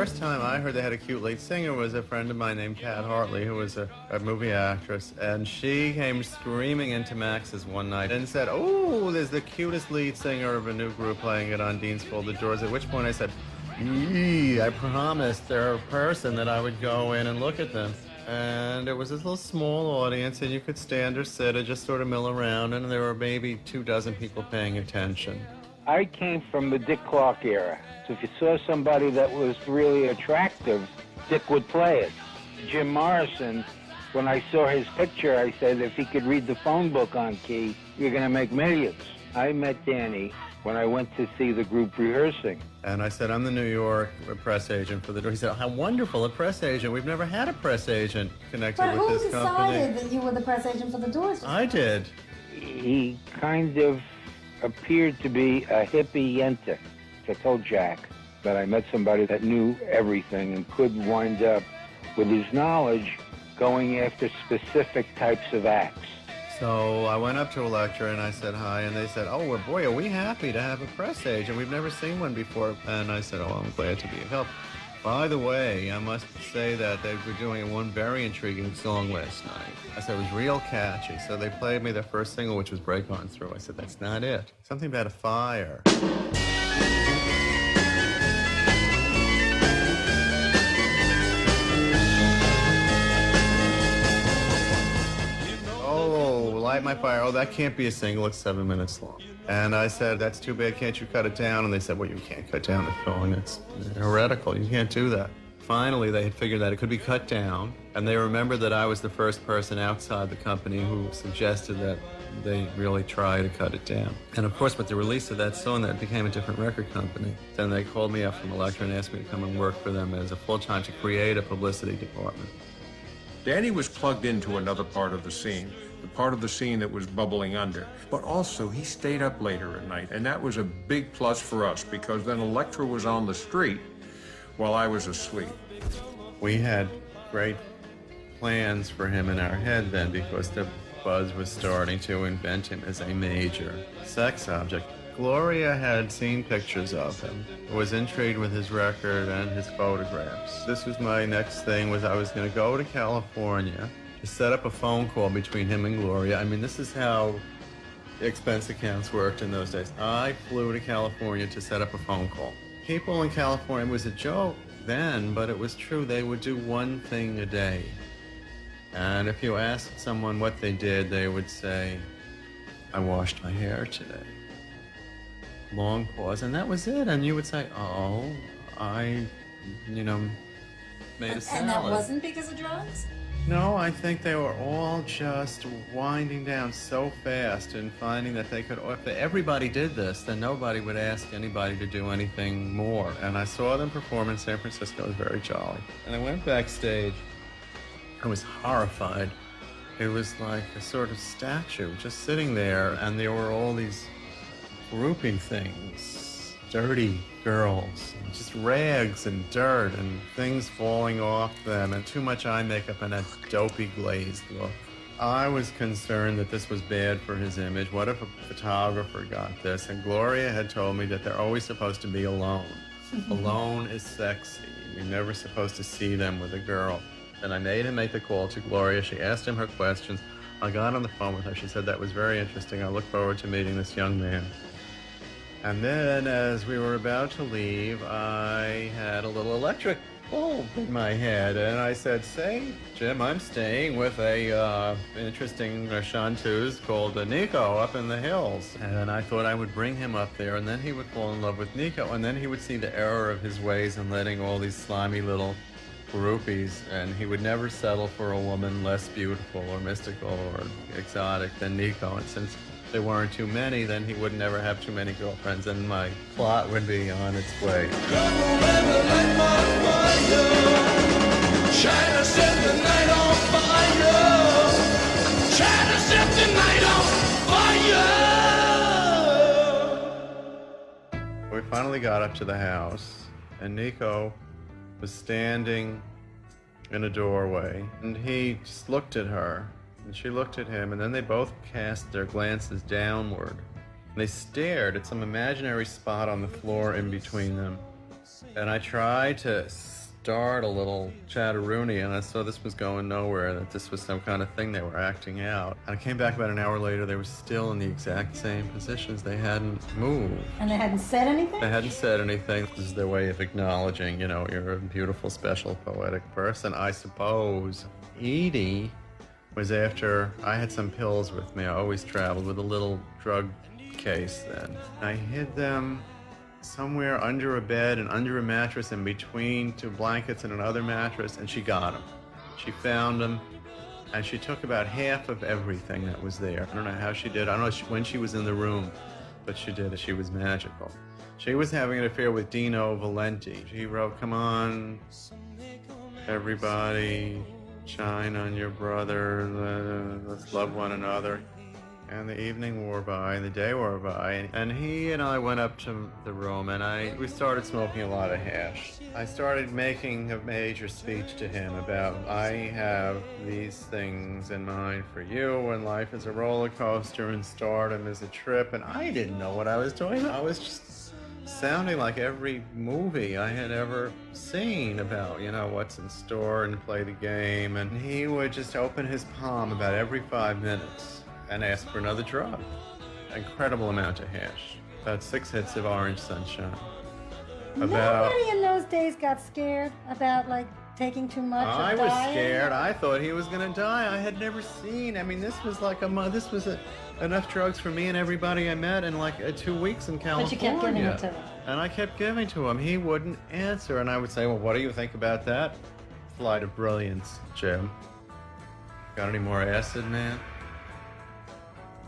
first time I heard they had a cute lead singer was a friend of mine named Kat Hartley, who was a movie actress, and she came screaming into Max's one night and said, "Oh, there's the cutest lead singer of a new group playing it on Dean's Folded Doors," at which point I said, I promised their person that I would go in and look at them. And it was this little small audience, and you could stand or sit or just sort of mill around, and there were maybe 24 people paying attention. I came from the Dick Clark era. So if you saw somebody that was really attractive, Dick would play it. Jim Morrison, when I saw his picture, I said, if he could read the phone book on key, you're going to make millions. I met Danny when I went to see the group rehearsing. And I said, I'm the New York press agent for the Doors. He said, how wonderful, a press agent. We've never had a press agent connected with this company. But who decided that you were the press agent for the Doors? I did. He kind of appeared to be a hippie yenta. I told Jack that I met somebody that knew everything and could wind up, with his knowledge, going after specific types of acts. So I went up to Elektra and I said hi, and they said, oh, well, boy, are we happy to have a press agent. We've never seen one before. And I said, oh, I'm glad to be of help. By the way, I must say that they were doing one very intriguing song last night. I said it was real catchy. So they played me their first single, which was Break On Through. I said, that's not it. Something about a fire. Light My Fire. Oh, that can't be a single. It's 7 minutes long. And I said, that's too bad. Can't you cut it down? And they said, well, you can't cut down the song. It's heretical. You can't do that. Finally, they had figured that it could be cut down. And they remembered that I was the first person outside the company who suggested that they really try to cut it down. And of course, with the release of that song, that became a different record company. Then they called me up from Elektra and asked me to come and work for them as a full-time to create a publicity department. Danny was plugged into another part of the scene, the part of the scene that was bubbling under. But also, he stayed up later at night, and that was a big plus for us, because then Elektra was on the street while I was asleep. We had great plans for him in our head then, because the buzz was starting to invent him as a major sex object. Gloria had seen pictures of him, was intrigued with his record and his photographs. This was my next thing, was I was going to go to California to set up a phone call between him and Gloria. I mean, this is how expense accounts worked in those days. I flew to California to set up a phone call. People in California, it was a joke then, but it was true, they would do one thing a day. And if you asked someone what they did, they would say, I washed my hair today. Long pause, and that was it. And you would say, oh, I, made a salad. And that wasn't because of drugs? No, I think they were all just winding down so fast and finding that they could, if everybody did this, then nobody would ask anybody to do anything more. And I saw them perform in San Francisco. It was very jolly. And I went backstage. I was horrified. It was like a sort of statue just sitting there, and there were all these grouping things, dirty girls, just rags and dirt and things falling off them, and too much eye makeup and a dopey glazed look. I was concerned that this was bad for his image. What if a photographer got this? And Gloria had told me that they're always supposed to be alone. Alone is sexy. You're never supposed to see them with a girl. And I made him make the call to Gloria. She asked him her questions. I got on the phone with her. She said that was very interesting. I look forward to meeting this young man. And then, as we were about to leave, I had a little electric bulb in my head, and I said, say, Jim, I'm staying with a interesting chanteuse called Nico up in the hills. And I thought I would bring him up there, and then he would fall in love with Nico, and then he would see the error of his ways in letting all these slimy little groupies, and he would never settle for a woman less beautiful or mystical or exotic than Nico. And since there weren't too many, then he would never have too many girlfriends, and my plot would be on its way. We finally got up to the house, and Nico was standing in a doorway, and he just looked at her. And she looked at him, and then they both cast their glances downward. And they stared at some imaginary spot on the floor in between them. And I tried to start a little chatteroony, and I saw this was going nowhere, that this was some kind of thing they were acting out. And I came back about an hour later, they were still in the exact same positions. They hadn't moved. And they hadn't said anything? They hadn't said anything. This is their way of acknowledging, you know, you're a beautiful, special, poetic person, I suppose. Edie was after I had some pills with me. I always traveled with a little drug case then. I hid them somewhere under a bed and under a mattress and between two blankets and another mattress, and she got them. She found them, and she took about half of everything that was there. I don't know how she did. I don't know when she was in the room, but she did it. She was magical. She was having an affair with Dino Valenti. She wrote, "Come on, everybody, shine on your brother, let's love one another." And the evening wore by, and the day wore by, and he and I went up to the room, and we started smoking a lot of hash. I started making a major speech to him about, I have these things in mind for you, and life is a roller coaster, and stardom is a trip, and I didn't know what I was doing. I was just sounding like every movie I had ever seen about, you know, what's in store, and play the game, and he would just open his palm about every 5 minutes and ask for another drug. Incredible amount of hash. About 6 hits of Orange Sunshine. Nobody in those days got scared about, like, taking too much or I dying? was scared. I thought he was gonna die. I had never seen. I mean, this was like this was enough drugs for me and everybody I met in like 2 weeks in California. But you kept giving it to him. And I kept giving to him. He wouldn't answer, and I would say, "Well, what do you think about that flight of brilliance, Jim? Got any more acid, man?"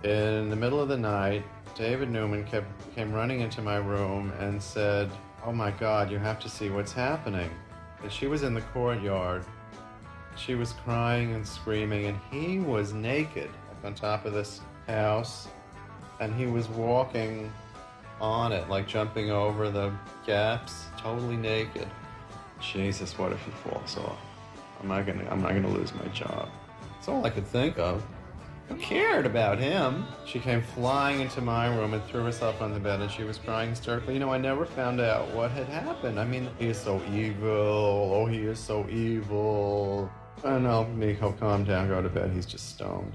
In the middle of the night, David Newman came running into my room and said, "Oh my God, you have to see what's happening." And she was in the courtyard. She was crying and screaming, and he was naked on top of this house, and he was walking on it, like jumping over the gaps, totally naked. Jesus, what if he falls off? Am I gonna lose my job? That's all I could think of. Who cared about him? She came flying into my room and threw herself on the bed, and she was crying hysterically. You know, I never found out what had happened. I mean, he is so evil. Oh, he is so evil. I know, Miko, calm down, go to bed. He's just stoned.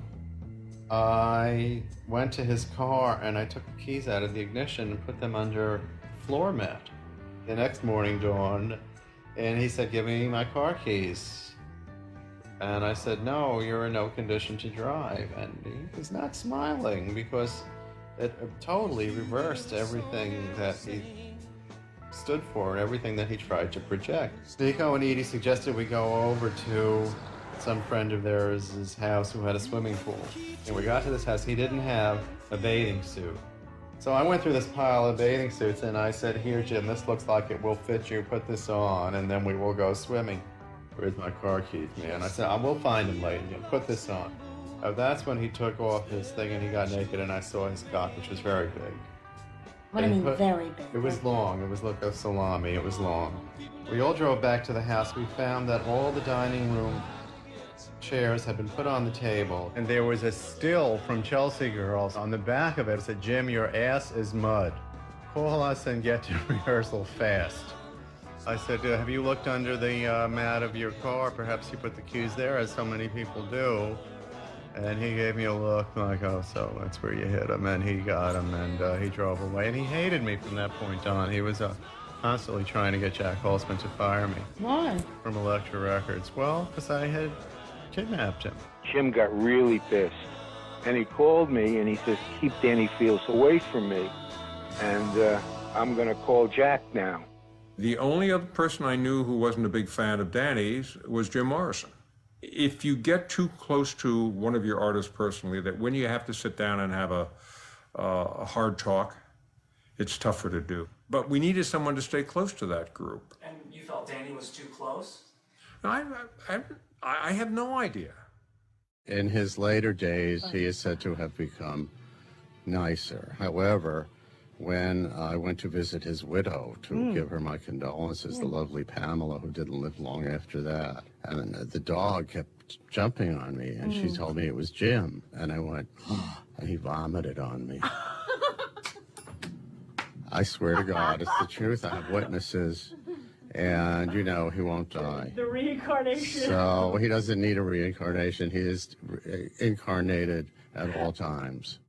I went to his car, and I took the keys out of the ignition and put them under the floor mat. The next morning dawned, and he said, "Give me my car keys." And I said, "No, you're in no condition to drive." And he was not smiling because it totally reversed everything that he stood for and everything that he tried to project. Nico and Edie suggested we go over to some friend of theirs' house who had a swimming pool. And we got to this house, he didn't have a bathing suit. So I went through this pile of bathing suits and I said, "Here, Jim, this looks like it will fit you. Put this on and then we will go swimming." "Where's my car keys, man?" I said, "I will find them later. Put this on." That's when he took off his thing and he got naked, and I saw his cock, which was very big. What do you mean, very big? It was long. It was like a salami. It was long. We all drove back to the house. We found that all the dining room chairs had been put on the table, and there was a still from Chelsea Girls. On the back of it, it said, "Jim, your ass is mud. Call us and get to rehearsal fast." I said, "Have you looked under the mat of your car? Perhaps you put the keys there, as so many people do." And he gave me a look like, "Oh, so that's where you hit him." And he got him, and he drove away. And he hated me from that point on. He was constantly trying to get Jack Holzman to fire me. Why? From Elektra Records. Well, because I had kidnapped him. Jim got really pissed. And he called me and he says, "Keep Danny Fields away from me. And I'm going to call Jack now." The only other person I knew who wasn't a big fan of Danny's was Jim Morrison. If you get too close to one of your artists personally, that when you have to sit down and have a hard talk, it's tougher to do. But we needed someone to stay close to that group. And you felt Danny was too close? I have no idea. In his later days, he is said to have become nicer. However, when I went to visit his widow to give her my condolences, the lovely Pamela, who didn't live long after that, and the dog kept jumping on me, and she told me it was Jim, and I went, and he vomited on me. I swear to God, it's the truth. I have witnesses, and you know he won't die. The reincarnation. So he doesn't need a reincarnation. He is incarnated at all times.